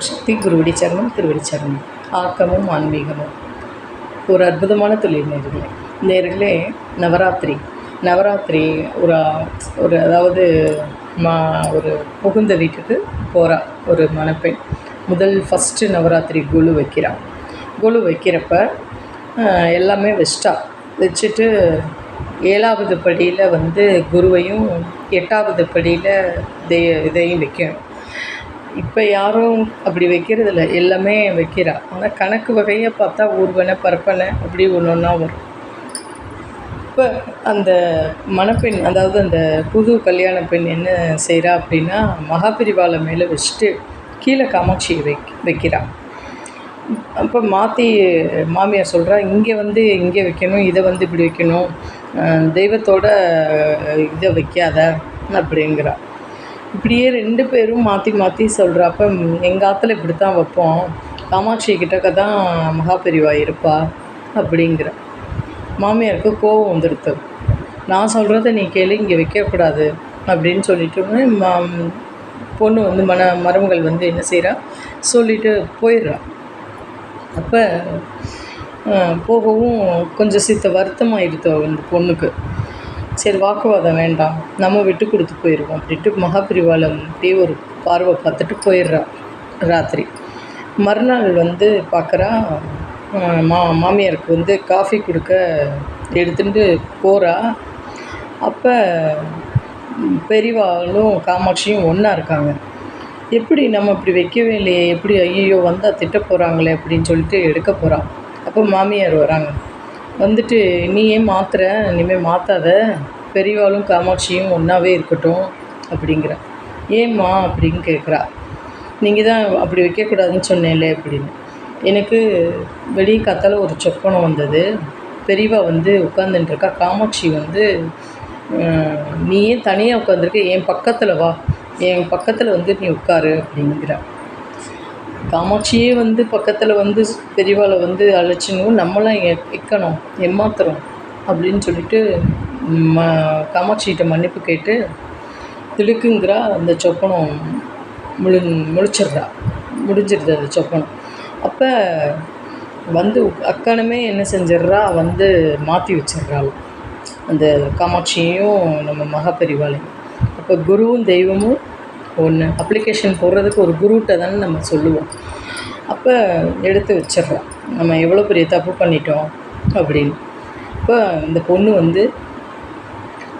ஓம் சக்தி. குருவடி சரணம், திருவடி சரணம். ஆக்கமும் ஆன்மீகமும். ஒரு அற்புதமான தொழில் நேர்களே. நவராத்திரி ஒரு அதாவது ஒரு புகுந்த வீட்டுக்கு போகிறா ஒரு மணப்பெண். ஃபஸ்ட்டு நவராத்திரி கொலு வைக்கிறாள். கொலு வைக்கிறப்ப எல்லாமே வச்சுட்டு 7வது படியில் குருவையும் 8வது படியில் இதையும் வைக்கணும். இப்போ யாரும் அப்படி வைக்கிறதில்ல, எல்லாமே வைக்கிறா. ஆனால் கணக்கு வகையை பார்த்தா ஊர்வனை பரப்பனை அப்படி ஒன்று வரும். இப்போ அந்த மணப்பெண், அதாவது அந்த புது கல்யாண பெண் என்ன செய்கிறா அப்படின்னா, மகாபிரிவாளை மேலே வச்சுட்டு கீழே காமாட்சியை வைக்கிறா. அப்போ மாமியார் சொல்கிறா, இங்கே வைக்கணும், இதை இப்படி வைக்கணும், தெய்வத்தோட இதை வைக்காத அப்படிங்கிறா. இப்படியே 2 பேரும் மாற்றி சொல்கிறப்ப, எங்கள் ஆற்றுல இப்படி தான் வைப்போம், காமாட்சி கிட்டக்க தான் மகாபெரிவா இருப்பா அப்படிங்கிற. மாமியாருக்கு கோபம் வந்துடுது. நான் சொல்கிறத நீ கேளு, இங்கே வைக்கக்கூடாது அப்படின்னு சொல்லிட்டு பொண்ணு மருமகள் என்ன செய்கிறா, சொல்லிட்டு போயிடுறா. அப்போ போகவும் கொஞ்சம் வருத்தமாகிடுது அந்த பொண்ணுக்கு. சரி, வாக்குவாதம் வேண்டாம், நம்ம விட்டு கொடுத்து போயிடுவோம் அப்படின்ட்டு மகாபிரிவாளை அப்படியே ஒரு பார்வை பார்த்துட்டு போயிடுறா. ராத்திரி மறுநாள் பார்க்குறா, மாமியாருக்கு காஃபி கொடுக்க எடுத்துட்டு போகிறா. அப்போ பெரியவாளும் காமாட்சியும் ஒன்றா இருக்காங்க. எப்படி நம்ம இப்படி வைக்கவே இல்லையே, எப்படி ஐயோ வந்தால் திட்ட போகிறாங்களே அப்படின்னு சொல்லிட்டு எடுக்க போகிறான். அப்போ மாமியார் வராங்க. நீ ஏன் மாற்றுற, இனிமேல் மாற்றாத, பெரியவாளும் காமாட்சியும் ஒன்றாவே இருக்கட்டும் அப்படிங்கிற. ஏம்மா அப்படின்னு கேட்குறா. நீங்கள் தான் அப்படி வைக்கக்கூடாதுன்னு சொன்னேன்லே அப்படின்னு. எனக்கு வெளியே காத்தால ஒரு சொப்பனம் வந்தது. பெரியவா உட்காந்துட்டுருக்கா, காமாட்சி நீ ஏன் தனியாக உட்காந்துருக்க, என் பக்கத்தில் வா, என் பக்கத்தில் நீ உட்காரு அப்படிங்கிற. காமாட்சியே பக்கத்தில் பெரியவாளை அழைச்சினும் நம்மளாம் வைக்கணும், ஏமாத்துறோம் அப்படின்னு சொல்லிட்டு காமாட்சிகிட்ட மன்னிப்பு கேட்டு திடுக்குங்கிறா. அந்த சொப்பனம் முடிஞ்சிடுது அந்த சொப்பனம். அப்போ அக்கணமே என்ன செஞ்சிட்றா, மாற்றி வச்சிட்றாள் அந்த காமாட்சியையும் நம்ம மகாபெரிவாளையும். அப்போ குருவும் தெய்வமும் ஒன்று. அப்ளிகேஷன் போடுறதுக்கு ஒரு குருகிட்ட தானே நம்ம சொல்லுவோம். அப்போ எடுத்து வச்சிட்றோம், நம்ம எவ்வளோ பெரிய தப்பு பண்ணிட்டோம் அப்படின்னு. இப்போ இந்த பொண்ணு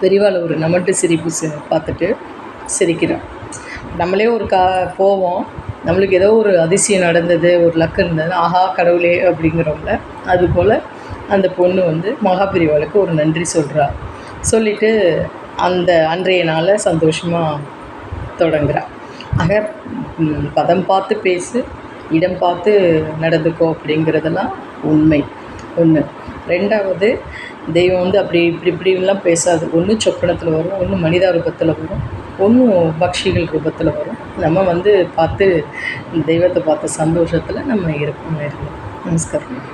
பெரியவாளை ஒரு நமட்டு சிரிப்பு பார்த்துட்டு சிரிக்கிறோம். நம்மளே ஒரு போவோம், நம்மளுக்கு ஏதோ ஒரு அதிசயம் நடந்தது, ஒரு லக்கு இருந்தது, ஆஹா கடவுளே அப்படிங்கிறவங்கள. அதுபோல் அந்த பொண்ணு மகாபெரிவாளுக்கு ஒரு நன்றி சொல்கிறா. சொல்லிவிட்டு அந்த அன்றைய நாளை சந்தோஷமாக தொடங்குறா. ஆக பதம் பார்த்து பேசு, இடம் பார்த்து நடந்துக்கோ அப்படிங்கிறதெல்லாம் உண்மை. ஒன்று. 2வது, தெய்வம் அப்படி இப்படிலாம் பேசாது. ஒன்று சொப்பனத்தில் வரும், ஒன்று மனிதா ரூபத்தில் வரும், ஒன்று பக்ஷிகள் ரூபத்தில் வரும். நம்ம பார்த்து தெய்வத்தை பார்த்த சந்தோஷத்தில் நம்ம இருப்போம். நமஸ்காரம்.